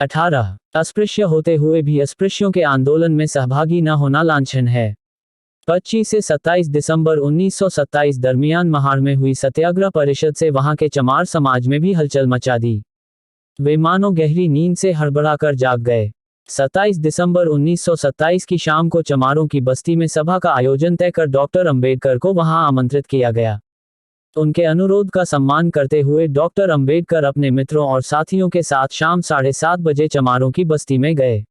18 अस्पृश्य होते हुए भी अस्पृश्यों के आंदोलन में सहभागी न होना लांछन है। 25 से 27 दिसंबर 1927 दरमियान महाड़ में हुई सत्याग्रह परिषद से वहां के चमार समाज में भी हलचल मचा दी। वे मानो गहरी नींद से हड़बड़ाकर जाग गए। 27 दिसंबर 1927 की शाम को चमारों की बस्ती में सभा का आयोजन तय कर डॉक्टर अंबेडकर को वहां आमंत्रित किया गया। उनके अनुरोध का सम्मान करते हुए डॉक्टर अंबेडकर अपने मित्रों और साथियों के साथ शाम 7:30 बजे चमारों की बस्ती में गए।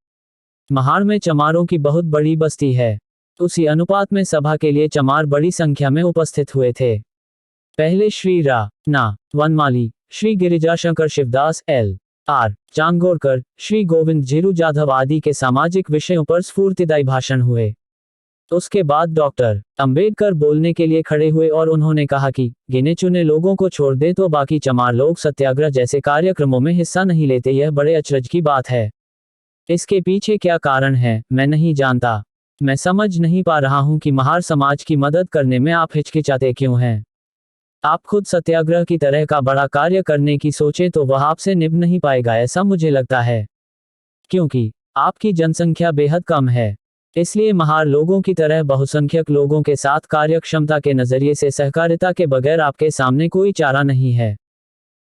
महाड़ में चमारों की बहुत बड़ी बस्ती है। उसी अनुपात में सभा के लिए चमार बड़ी संख्या में उपस्थित हुए थे। पहले श्री रा ना वनमाली, श्री गिरिजाशंकर शिवदास L.R. चांगोरकर, श्री गोविंद जीरू जाधव आदि के सामाजिक विषयों पर स्फूर्तिदायी भाषण हुए। उसके बाद डॉक्टर अंबेडकर बोलने के लिए खड़े हुए और उन्होंने कहा कि गिने चुने लोगों को छोड़ दे तो बाकी चमार लोग सत्याग्रह जैसे कार्यक्रमों में हिस्सा नहीं लेते। यह बड़े अचरज की बात है। इसके पीछे क्या कारण है मैं नहीं जानता। मैं समझ नहीं पा रहा हूं कि महार समाज की मदद करने में आप हिचकिचाते क्यों हैं। आप खुद सत्याग्रह की तरह का बड़ा कार्य करने की सोचें तो वह आपसे निभ नहीं पाएगा, ऐसा मुझे लगता है, क्योंकि आपकी जनसंख्या बेहद कम है। इसलिए महार लोगों की तरह बहुसंख्यक लोगों के साथ कार्यक्षमता के नजरिए से सहकारिता के बगैर आपके सामने कोई चारा नहीं है।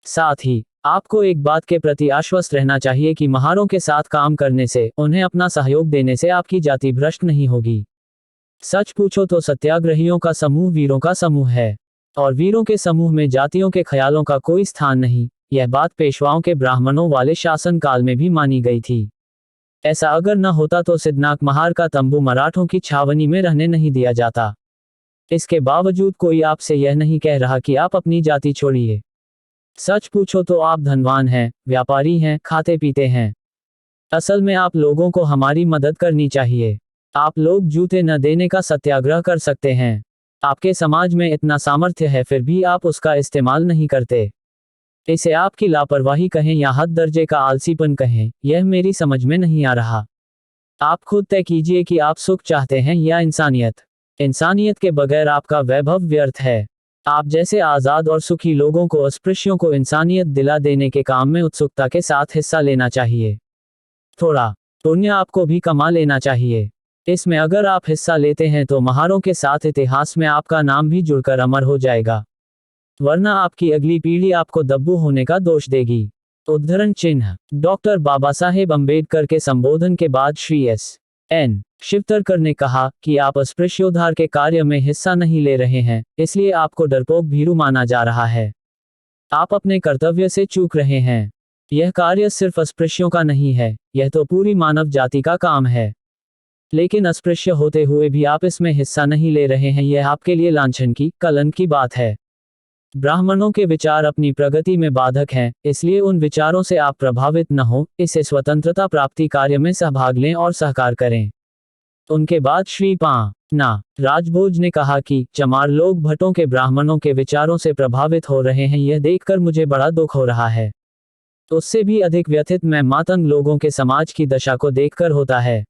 साथ ही आपको एक बात के प्रति आश्वस्त रहना चाहिए कि महारों के साथ काम करने से, उन्हें अपना सहयोग देने से आपकी जाति भ्रष्ट नहीं होगी। सच पूछो तो सत्याग्रहियों का समूह वीरों का समूह है और वीरों के समूह में जातियों के ख्यालों का कोई स्थान नहीं। यह बात पेशवाओं के ब्राह्मणों वाले शासन काल में भी मानी गई थी। ऐसा अगर न होता तो सिद्धनाक महार का तंबू मराठों की छावनी में रहने नहीं दिया जाता। इसके बावजूद कोई आपसे यह नहीं कह रहा कि आप अपनी जाति छोड़िए। सच पूछो तो आप धनवान हैं, व्यापारी हैं, खाते पीते हैं। असल में आप लोगों को हमारी मदद करनी चाहिए। आप लोग जूते न देने का सत्याग्रह कर सकते हैं। आपके समाज में इतना सामर्थ्य है फिर भी आप उसका इस्तेमाल नहीं करते। इसे आपकी लापरवाही कहें या हद दर्जे का आलसीपन कहें, यह मेरी समझ में नहीं आ रहा। आप खुद तय कीजिए कि आप सुख चाहते हैं या इंसानियत। इंसानियत के बगैर आपका वैभव व्यर्थ है। आप जैसे आज़ाद और सुखी लोगों को अस्पृश्यों को इंसानियत दिला देने के काम में उत्सुकता के साथ हिस्सा लेना चाहिए। थोड़ा पुण्य आपको भी कमा लेना चाहिए। इसमें अगर आप हिस्सा लेते हैं तो महारों के साथ इतिहास में आपका नाम भी जुड़कर अमर हो जाएगा, वरना आपकी अगली पीढ़ी आपको दब्बू होने का दोष देगी। उद्धरण चिन्ह डॉक्टर बाबा साहेब अंबेडकर के संबोधन के बाद श्री S.N. शिवतरकर ने कहा कि आप अस्पृश्योद्धार के कार्य में हिस्सा नहीं ले रहे हैं, इसलिए आपको डरपोक भीरू माना जा रहा है। आप अपने कर्तव्य से चूक रहे हैं। यह कार्य सिर्फ अस्पृश्यों का नहीं है, यह तो पूरी मानव जाति का काम है। लेकिन अस्पृश्य होते हुए भी आप इसमें हिस्सा नहीं ले रहे हैं, यह आपके लिए लांछन की, कलंक की बात है। ब्राह्मणों के विचार अपनी प्रगति में बाधक हैं, इसलिए उन विचारों से आप प्रभावित न हो। इससे स्वतंत्रता प्राप्ति कार्य में सहभाग लें और सहकार करें। उनके बाद श्री ना राजभोज ने कहा कि चमार लोग भट्टों के ब्राह्मणों के विचारों से प्रभावित हो रहे हैं, यह देखकर मुझे बड़ा दुख हो रहा है। उससे भी अधिक व्यथित मैं मातंग लोगों के समाज की दशा को देखकर होता है।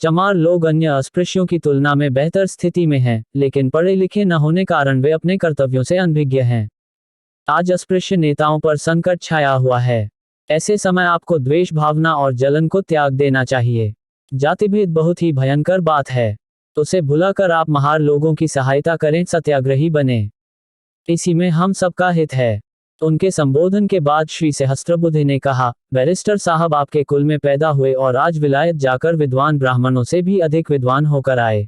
चमार लोग अन्य अस्पृश्यों की तुलना में बेहतर स्थिति में हैं, लेकिन पढ़े लिखे न होने कारण वे अपने कर्तव्यों से अनभिज्ञ हैं। आज अस्पृश्य नेताओं पर संकट छाया हुआ है। ऐसे समय आपको द्वेष भावना और जलन को त्याग देना चाहिए। जातिभेद बहुत ही भयंकर बात है, उसे भुलाकर आप महार लोगों की सहायता करें, सत्याग्रही बने। इसी में हम सबका हित है। उनके संबोधन के बाद श्री सहस्त्रबुद्धे ने कहा, बैरिस्टर साहब आपके कुल में पैदा हुए और आज विलायत जाकर विद्वान ब्राह्मणों से भी अधिक विद्वान होकर आए।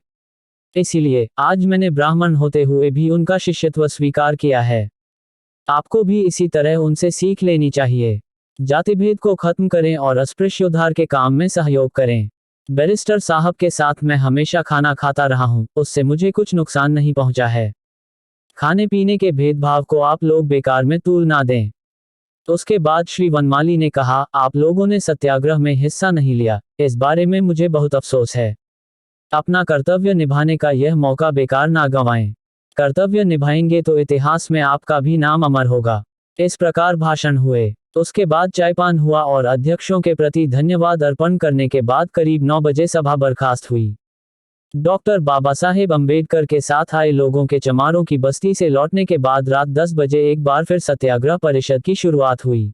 इसीलिए आज मैंने ब्राह्मण होते हुए भी उनका शिष्यत्व स्वीकार किया है। आपको भी इसी तरह उनसे सीख लेनी चाहिए। जातिभेद को खत्म करें और अस्पृश्योद्धार के काम में सहयोग करें। बैरिस्टर साहब के साथ मैं हमेशा खाना खाता रहा हूँ, उससे मुझे कुछ नुकसान नहीं पहुँचा है। खाने पीने के भेदभाव को आप लोग बेकार में तूल ना दें। उसके बाद श्री वनमाली ने कहा, आप लोगों ने सत्याग्रह में हिस्सा नहीं लिया, इस बारे में मुझे बहुत अफसोस है। अपना कर्तव्य निभाने का यह मौका बेकार ना गंवाएं। कर्तव्य निभाएंगे तो इतिहास में आपका भी नाम अमर होगा। इस प्रकार भाषण हुए। उसके बाद चायपान हुआ और अध्यक्षों के प्रति धन्यवाद अर्पण करने के बाद करीब 9 बजे सभा बर्खास्त हुई। डॉक्टर बाबा साहेब अंबेडकर के साथ आए लोगों के चमारों की बस्ती से लौटने के बाद रात 10 बजे एक बार फिर सत्याग्रह परिषद की शुरुआत हुई।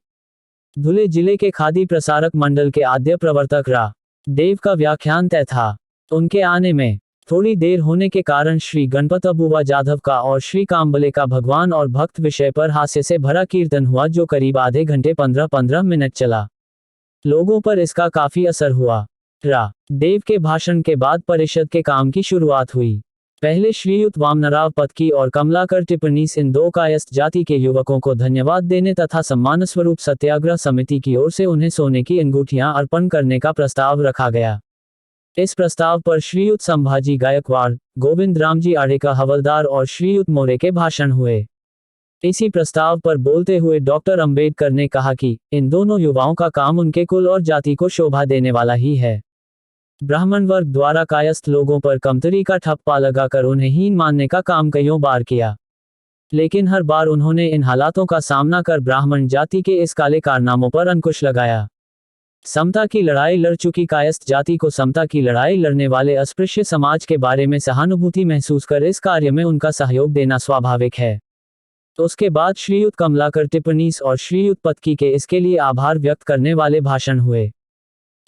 धुले जिले के खादी प्रसारक मंडल के आद्य प्रवर्तक रा देव का व्याख्यान तय था। उनके आने में थोड़ी देर होने के कारण श्री गणपतबुवा जाधव का और श्री काम्बले का भगवान और भक्त विषय पर हास्य से भरा कीर्तन हुआ, जो करीब आधे घंटे 15-15 मिनट चला। लोगों पर इसका काफी असर हुआ। रा देव के भाषण के बाद परिषद के काम की शुरुआत हुई। पहले श्रीयुत वामनराव पत्की और कमलाकर टिप्पणीस इन दो कायस्थ जाति के युवकों को धन्यवाद देने तथा सम्मान स्वरूप सत्याग्रह समिति की ओर से उन्हें सोने की अंगूठियां अर्पण करने का प्रस्ताव रखा गया। इस प्रस्ताव पर श्रीयुत संभाजी गायकवाड़, गोविंद रामजी आड़ेका हवलदार और श्रीयुत मोरे के भाषण हुए। इसी प्रस्ताव पर बोलते हुए डॉक्टर अंबेडकर ने कहा कि इन दोनों युवाओं का काम उनके कुल और जाति को शोभा देने वाला ही है। ब्राह्मण वर्ग द्वारा कायस्थ लोगों पर कमतरी का ठप्पा लगाकर उन्हें हीन मानने का काम कईयों बार किया, लेकिन हर बार उन्होंने इन हालातों का सामना कर ब्राह्मण जाति के इस काले कारनामों पर अंकुश लगाया। समता की लड़ाई लड़ चुकी कायस्थ जाति को समता की लड़ाई लड़ने वाले अस्पृश्य समाज के बारे में सहानुभूति महसूस कर इस कार्य में उनका सहयोग देना स्वाभाविक है। उसके बाद श्रीयुत कमलाकर टिप्पणीस और श्रीयुत पत्की के इसके लिए आभार व्यक्त करने वाले भाषण हुए।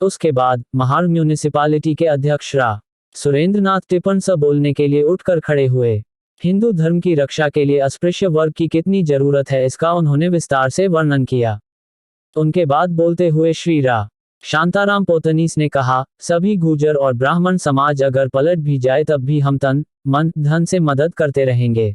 उसके बाद महाड़ म्यूनिसिपालिटी के अध्यक्ष रा सुरेंद्रनाथ टिप्पणस बोलने के लिए उठकर खड़े हुए। हिंदू धर्म की रक्षा के लिए अस्पृश्य वर्ग की कितनी जरूरत है, इसका उन्होंने विस्तार से वर्णन किया। उनके बाद बोलते हुए श्री रा शांताराम पोतनीस ने कहा, सभी गुर्जर और ब्राह्मण समाज अगर पलट भी जाए तब भी हम तन मन धन से मदद करते रहेंगे।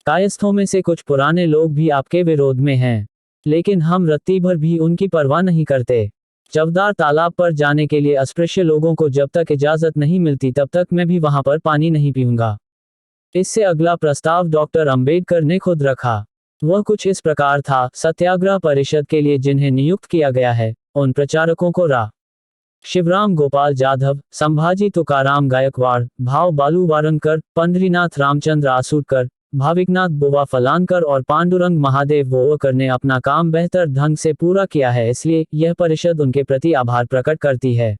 कायस्थों में से कुछ पुराने लोग भी आपके विरोध में हैं, लेकिन हम रत्ती भर भी उनकी परवाह नहीं करते। चवदार तालाब पर जाने के लिए अस्पृश्य लोगों को जब तक इजाजत नहीं मिलती तब तक मैं भी वहां पर पानी नहीं पीऊंगा। इससे अगला प्रस्ताव डॉक्टर अंबेडकर ने खुद रखा। वह कुछ इस प्रकार था, सत्याग्रह परिषद के लिए जिन्हें नियुक्त किया गया है उन प्रचारकों को रा शिवराम गोपाल जाधव, संभाजी तुकाराम गायकवाड़, भाव बालू वारंकर, पंढरीनाथ रामचंद्र आसूटकर, भाविकनाथ बुवा फलानकर और पांडुरंग महादेव वोवकर ने अपना काम बेहतर ढंग से पूरा किया है, इसलिए यह परिषद उनके प्रति आभार प्रकट करती है।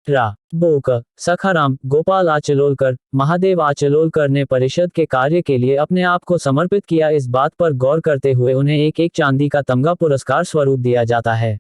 रा बोक सखाराम गोपाल आचलोलकर, महादेव आचलोलकर ने परिषद के कार्य के लिए अपने आप को समर्पित किया। इस बात पर गौर करते हुए उन्हें एक चांदी का तमगा पुरस्कार स्वरूप दिया जाता है।